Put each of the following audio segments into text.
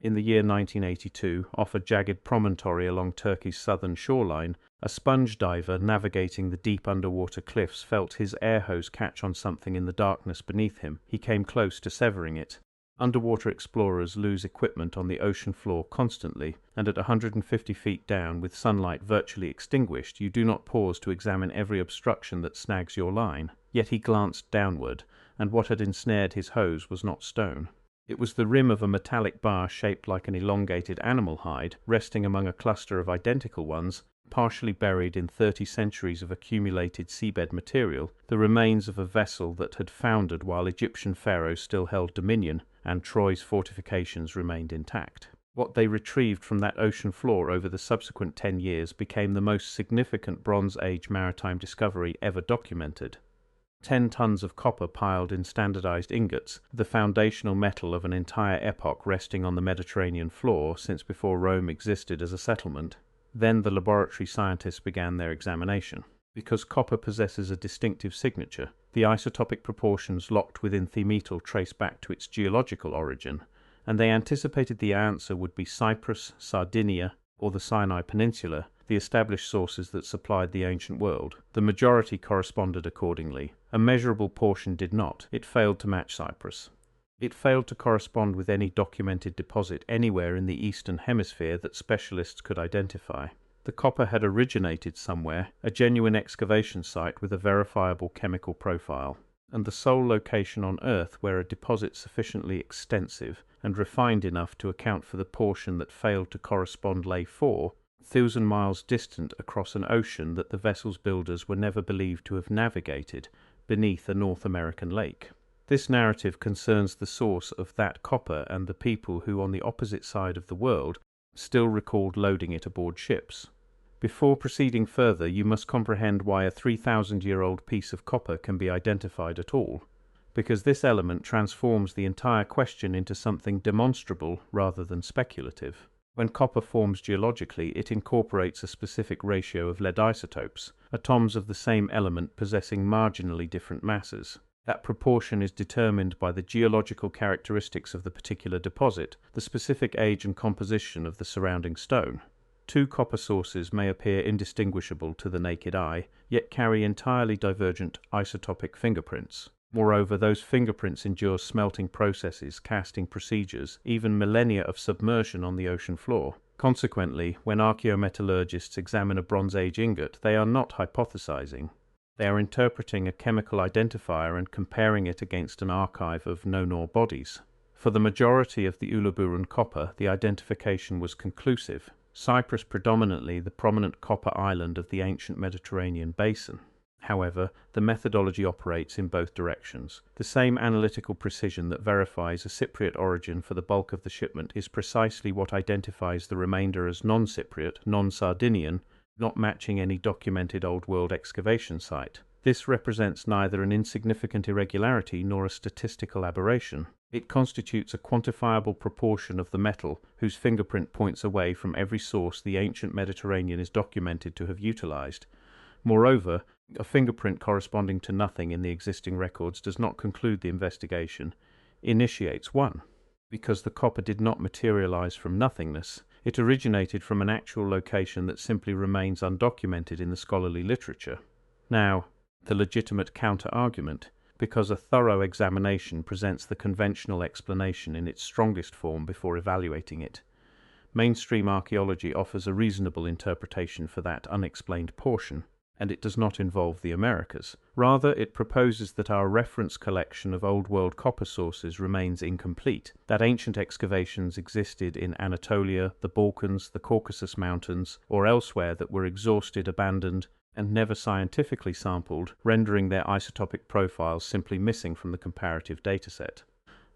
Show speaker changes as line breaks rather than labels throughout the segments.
In the year 1982, off a jagged promontory along Turkey's southern shoreline, a sponge diver navigating the deep underwater cliffs felt his air hose catch on something in the darkness beneath him. He came close to severing it. Underwater explorers lose equipment on the ocean floor constantly, and at 150 feet down, with sunlight virtually extinguished, you do not pause to examine every obstruction that snags your line. Yet he glanced downward, and what had ensnared his hose was not stone. It was the rim of a metallic bar shaped like an elongated animal hide, resting among a cluster of identical ones, partially buried in 30 centuries of accumulated seabed material, the remains of a vessel that had foundered while Egyptian pharaohs still held dominion, and Troy's fortifications remained intact. What they retrieved from that ocean floor over the subsequent 10 years became the most significant Bronze Age maritime discovery ever documented. 10 tons of copper piled in standardized ingots, the foundational metal of an entire epoch resting on the Mediterranean floor since before Rome existed as a settlement. Then the laboratory scientists began their examination. Because copper possesses a distinctive signature, the isotopic proportions locked within thimetal trace back to its geological origin, and they anticipated the answer would be Cyprus, Sardinia, or the Sinai Peninsula, the established sources that supplied the ancient world. The majority corresponded accordingly. A measurable portion did not. It failed to match Cyprus. It failed to correspond with any documented deposit anywhere in the Eastern Hemisphere that specialists could identify. The copper had originated somewhere, a genuine excavation site with a verifiable chemical profile, and the sole location on Earth where a deposit sufficiently extensive and refined enough to account for the portion that failed to correspond lay 4,000 miles distant across an ocean that the vessel's builders were never believed to have navigated, beneath a North American lake. This narrative concerns the source of that copper and the people who, on the opposite side of the world, still recalled loading it aboard ships. Before proceeding further, you must comprehend why a 3,000-year-old piece of copper can be identified at all, because this element transforms the entire question into something demonstrable rather than speculative. When copper forms geologically, it incorporates a specific ratio of lead isotopes, atoms of the same element possessing marginally different masses. That proportion is determined by the geological characteristics of the particular deposit, the specific age and composition of the surrounding stone. Two copper sources may appear indistinguishable to the naked eye, yet carry entirely divergent isotopic fingerprints. Moreover, those fingerprints endure smelting processes, casting procedures, even millennia of submersion on the ocean floor. Consequently, when archaeometallurgists examine a Bronze Age ingot, they are not hypothesizing. They are interpreting a chemical identifier and comparing it against an archive of no-nor bodies. For the majority of the Uluburun copper, the identification was conclusive. Cyprus predominantly the prominent copper island of the ancient Mediterranean basin. However, the methodology operates in both directions. The same analytical precision that verifies a Cypriot origin for the bulk of the shipment is precisely what identifies the remainder as non-Cypriot, non-Sardinian, not matching any documented Old World excavation site. This represents neither an insignificant irregularity nor a statistical aberration. It constitutes a quantifiable proportion of the metal whose fingerprint points away from every source the ancient Mediterranean is documented to have utilized. Moreover, a fingerprint corresponding to nothing in the existing records does not conclude the investigation, initiates one. Because the copper did not materialize from nothingness, it originated from an actual location that simply remains undocumented in the scholarly literature. Now, the legitimate counter-argument, because a thorough examination presents the conventional explanation in its strongest form before evaluating it. Mainstream archaeology offers a reasonable interpretation for that unexplained portion, and it does not involve the Americas. Rather, it proposes that our reference collection of Old World copper sources remains incomplete, that ancient excavations existed in Anatolia, the Balkans, the Caucasus Mountains, or elsewhere that were exhausted, abandoned, and never scientifically sampled, rendering their isotopic profiles simply missing from the comparative dataset.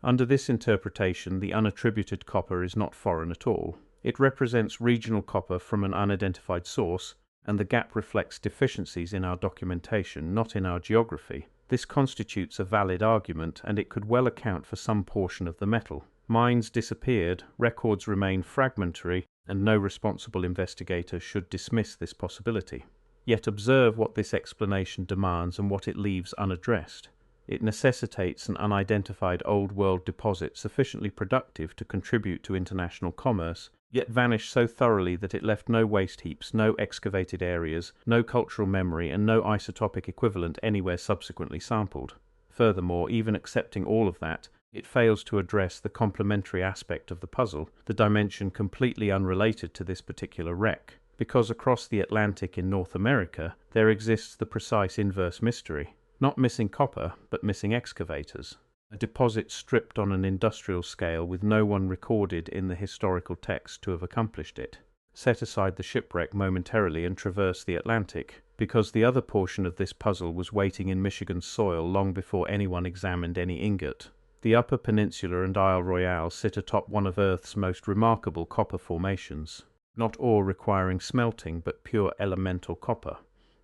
Under this interpretation, the unattributed copper is not foreign at all. It represents regional copper from an unidentified source, and the gap reflects deficiencies in our documentation, not in our geography. This constitutes a valid argument, and it could well account for some portion of the metal. Mines disappeared, records remain fragmentary, and no responsible investigator should dismiss this possibility. Yet observe what this explanation demands and what it leaves unaddressed. It necessitates an unidentified Old World deposit sufficiently productive to contribute to international commerce, yet vanished so thoroughly that it left no waste heaps, no excavated areas, no cultural memory, and no isotopic equivalent anywhere subsequently sampled. Furthermore, even accepting all of that, it fails to address the complementary aspect of the puzzle, the dimension completely unrelated to this particular wreck, because across the Atlantic in North America there exists the precise inverse mystery. Not missing copper, but missing excavators. A deposit stripped on an industrial scale with no one recorded in the historical text to have accomplished it. Set aside the shipwreck momentarily and traverse the Atlantic, because the other portion of this puzzle was waiting in Michigan's soil long before anyone examined any ingot. The Upper Peninsula and Isle Royale sit atop one of Earth's most remarkable copper formations. Not ore requiring smelting, but pure elemental copper.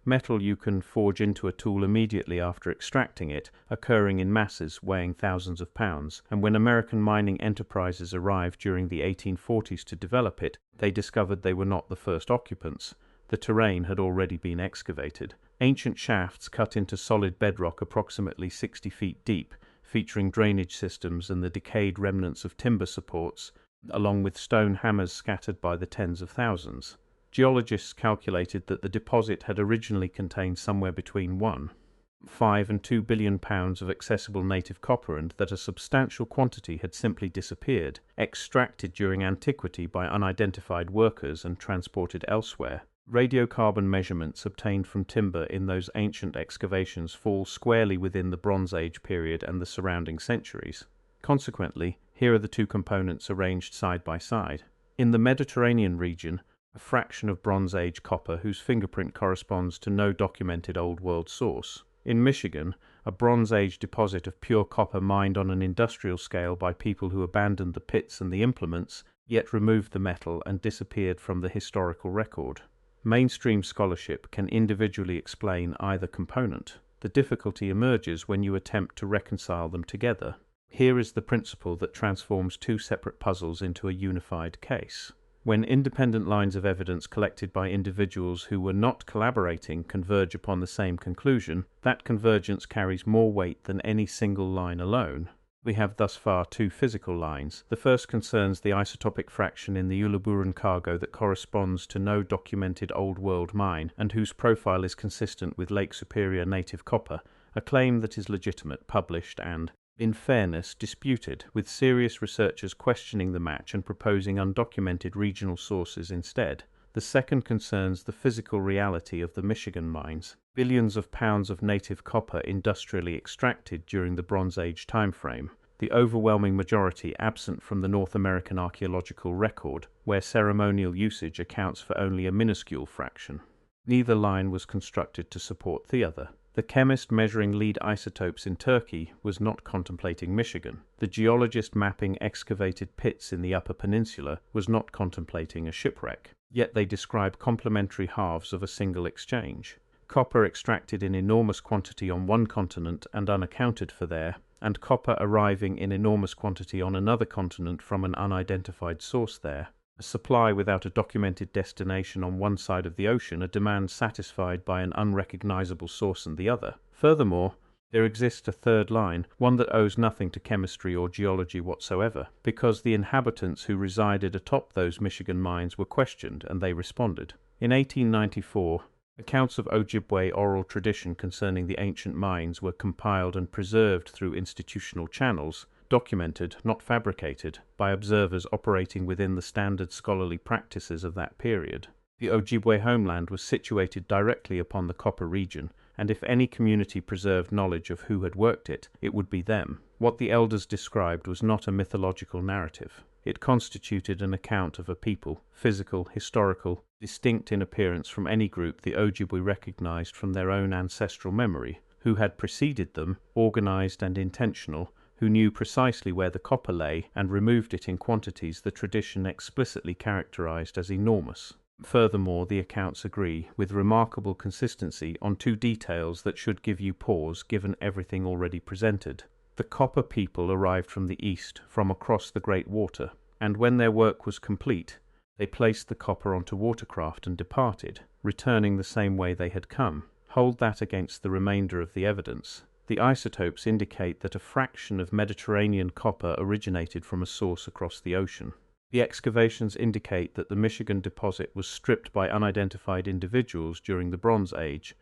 Metal you can forge into a tool immediately after extracting it, occurring in masses weighing thousands of pounds, and when American mining enterprises arrived during the 1840s to develop it, they discovered they were not the first occupants. The terrain had already been excavated. Ancient shafts cut into solid bedrock approximately 60 feet deep, featuring drainage systems and the decayed remnants of timber supports, along with stone hammers scattered by the tens of thousands. Geologists calculated that the deposit had originally contained somewhere between 1.5 and 2 billion pounds of accessible native copper, and that a substantial quantity had simply disappeared, extracted during antiquity by unidentified workers and transported elsewhere. Radiocarbon measurements obtained from timber in those ancient excavations fall squarely within the Bronze Age period and the surrounding centuries. Consequently, here are the two components arranged side by side. In the Mediterranean region, a fraction of Bronze Age copper whose fingerprint corresponds to no documented Old World source. In Michigan, a Bronze Age deposit of pure copper mined on an industrial scale by people who abandoned the pits and the implements, yet removed the metal and disappeared from the historical record. Mainstream scholarship can individually explain either component. The difficulty emerges when you attempt to reconcile them together. Here is the principle that transforms two separate puzzles into a unified case. When independent lines of evidence collected by individuals who were not collaborating converge upon the same conclusion, that convergence carries more weight than any single line alone. We have thus far two physical lines. The first concerns the isotopic fraction in the Uluburan cargo that corresponds to no documented Old World mine and whose profile is consistent with Lake Superior native copper, a claim that is legitimate, published, and, in fairness, disputed, with serious researchers questioning the match and proposing undocumented regional sources instead. The second concerns the physical reality of the Michigan mines. Billions of pounds of native copper industrially extracted during the Bronze Age timeframe, the overwhelming majority absent from the North American archaeological record, where ceremonial usage accounts for only a minuscule fraction. Neither line was constructed to support the other. The chemist measuring lead isotopes in Turkey was not contemplating Michigan. The geologist mapping excavated pits in the Upper Peninsula was not contemplating a shipwreck. Yet they describe complementary halves of a single exchange. Copper extracted in enormous quantity on one continent and unaccounted for there, and copper arriving in enormous quantity on another continent from an unidentified source there. A supply without a documented destination on one side of the ocean, a demand satisfied by an unrecognizable source on the other. Furthermore, there exists a third line, one that owes nothing to chemistry or geology whatsoever, because the inhabitants who resided atop those Michigan mines were questioned and they responded. In 1894, accounts of Ojibwe oral tradition concerning the ancient mines were compiled and preserved through institutional channels, documented, not fabricated, by observers operating within the standard scholarly practices of that period. The Ojibwe homeland was situated directly upon the copper region, and if any community preserved knowledge of who had worked it, it would be them. What the elders described was not a mythological narrative. It constituted an account of a people, physical, historical, distinct in appearance from any group the Ojibwe recognized from their own ancestral memory, who had preceded them, organized and intentional, who knew precisely where the copper lay and removed it in quantities the tradition explicitly characterized as enormous. Furthermore, the accounts agree, with remarkable consistency, on two details that should give you pause given everything already presented. The copper people arrived from the east, from across the great water, and when their work was complete, they placed the copper onto watercraft and departed, returning the same way they had come. Hold that against the remainder of the evidence. The isotopes indicate that a fraction of Mediterranean copper originated from a source across the ocean. The excavations indicate that the Michigan deposit was stripped by unidentified individuals during the Bronze Age,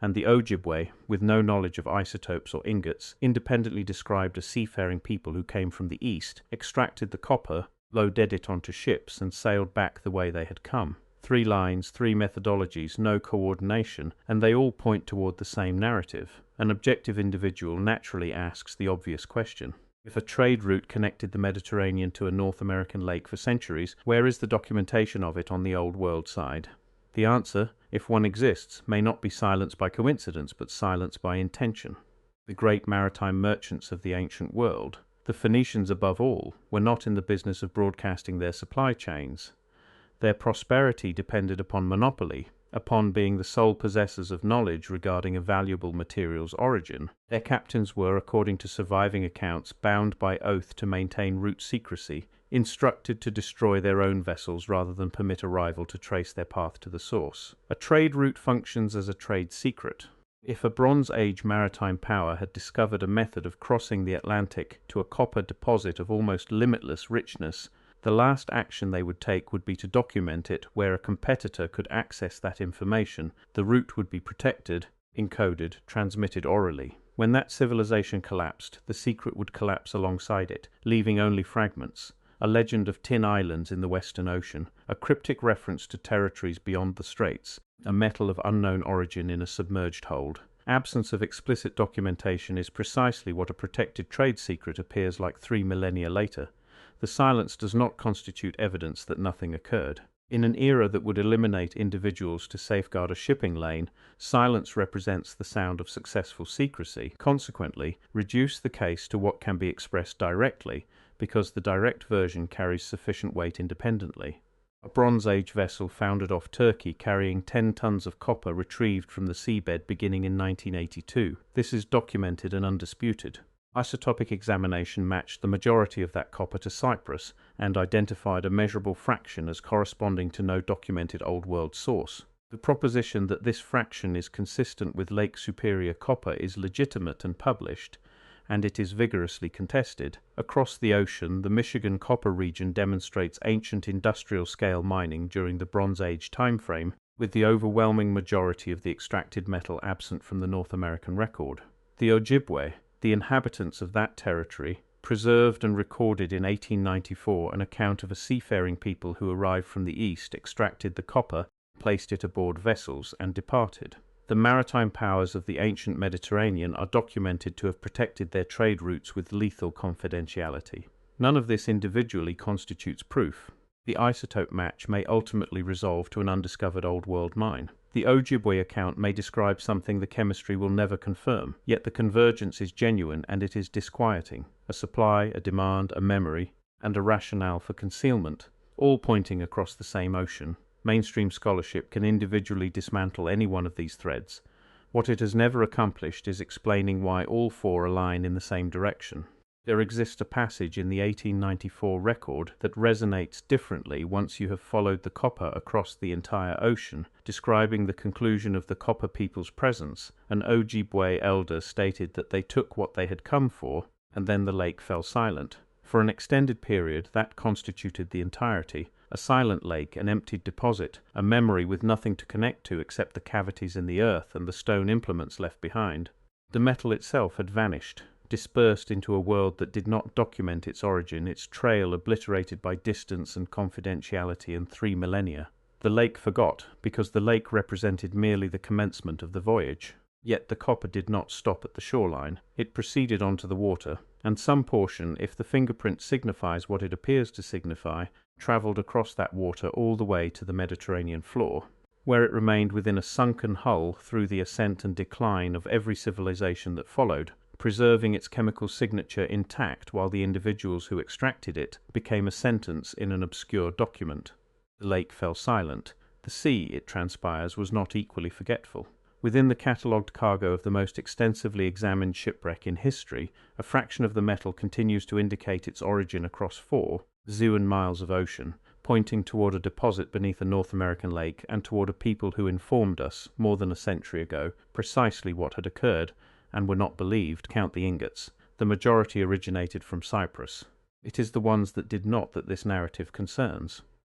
and the Ojibwe, with no knowledge of isotopes or ingots, independently described as seafaring people who came from the east, extracted the copper, loaded it onto ships, and sailed back the way they had come. 3 lines, 3 methodologies, no coordination, and they all point toward the same narrative. An objective individual naturally asks the obvious question. If a trade route connected the Mediterranean to a North American lake for centuries, where is the documentation of it on the Old World side? The answer, if one exists, may not be silenced by coincidence, but silenced by intention. The great maritime merchants of the ancient world, the Phoenicians above all, were not in the business of broadcasting their supply chains. Their prosperity depended upon monopoly, upon being the sole possessors of knowledge regarding a valuable material's origin. Their captains were, according to surviving accounts, bound by oath to maintain route secrecy, instructed to destroy their own vessels rather than permit a rival to trace their path to the source. A trade route functions as a trade secret. If a Bronze Age maritime power had discovered a method of crossing the Atlantic to a copper deposit of almost limitless richness, the last action they would take would be to document it where a competitor could access that information. The route would be protected, encoded, transmitted orally. When that civilization collapsed, the secret would collapse alongside it, leaving only fragments. A legend of tin islands in the Western Ocean, a cryptic reference to territories beyond the straits, a metal of unknown origin in a submerged hold. Absence of explicit documentation is precisely what a protected trade secret appears like 3 millennia later. The silence does not constitute evidence that nothing occurred. In an era that would eliminate individuals to safeguard a shipping lane, silence represents the sound of successful secrecy. Consequently, reduce the case to what can be expressed directly, because the direct version carries sufficient weight independently. A Bronze Age vessel foundered off Turkey carrying 10 tons of copper retrieved from the seabed beginning in 1982. This is documented and undisputed. Isotopic examination matched the majority of that copper to Cyprus and identified a measurable fraction as corresponding to no documented Old World source. The proposition that this fraction is consistent with Lake Superior copper is legitimate and published, and it is vigorously contested. Across the ocean, the Michigan copper region demonstrates ancient industrial-scale mining during the Bronze Age timeframe, with the overwhelming majority of the extracted metal absent from the North American record. The Ojibwe, the inhabitants of that territory, preserved and recorded in 1894 an account of a seafaring people who arrived from the east, extracted the copper, placed it aboard vessels, and departed. The maritime powers of the ancient Mediterranean are documented to have protected their trade routes with lethal confidentiality. None of this individually constitutes proof. The isotope match may ultimately resolve to an undiscovered Old World mine. The Ojibwe account may describe something the chemistry will never confirm, yet the convergence is genuine and it is disquieting. A supply, a demand, a memory, and a rationale for concealment, all pointing across the same ocean. Mainstream scholarship can individually dismantle any one of these threads. What it has never accomplished is explaining why all 4 align in the same direction. There exists a passage in the 1894 record that resonates differently once you have followed the copper across the entire ocean. Describing the conclusion of the copper people's presence, an Ojibwe elder stated that they took what they had come for, and then the lake fell silent. For an extended period, that constituted the entirety. A silent lake, an emptied deposit, a memory with nothing to connect to except the cavities in the earth and the stone implements left behind. The metal itself had vanished, dispersed into a world that did not document its origin, its trail obliterated by distance and confidentiality and 3 millennia. The lake forgot, because the lake represented merely the commencement of the voyage. Yet the copper did not stop at the shoreline. It proceeded onto the water, and some portion, if the fingerprint signifies what it appears to signify, travelled across that water all the way to the Mediterranean floor, where it remained within a sunken hull through the ascent and decline of every civilization that followed, preserving its chemical signature intact while the individuals who extracted it became a sentence in an obscure document. The lake fell silent. The sea, it transpires, was not equally forgetful. Within the catalogued cargo of the most extensively examined shipwreck in history, a fraction of the metal continues to indicate its origin across 4 Zewan miles of ocean, pointing toward a deposit beneath a North American lake and toward a people who informed us, more than a century ago, precisely what had occurred, and were not believed, count the ingots. The majority originated from Cyprus. It is the ones that did not that this narrative concerns.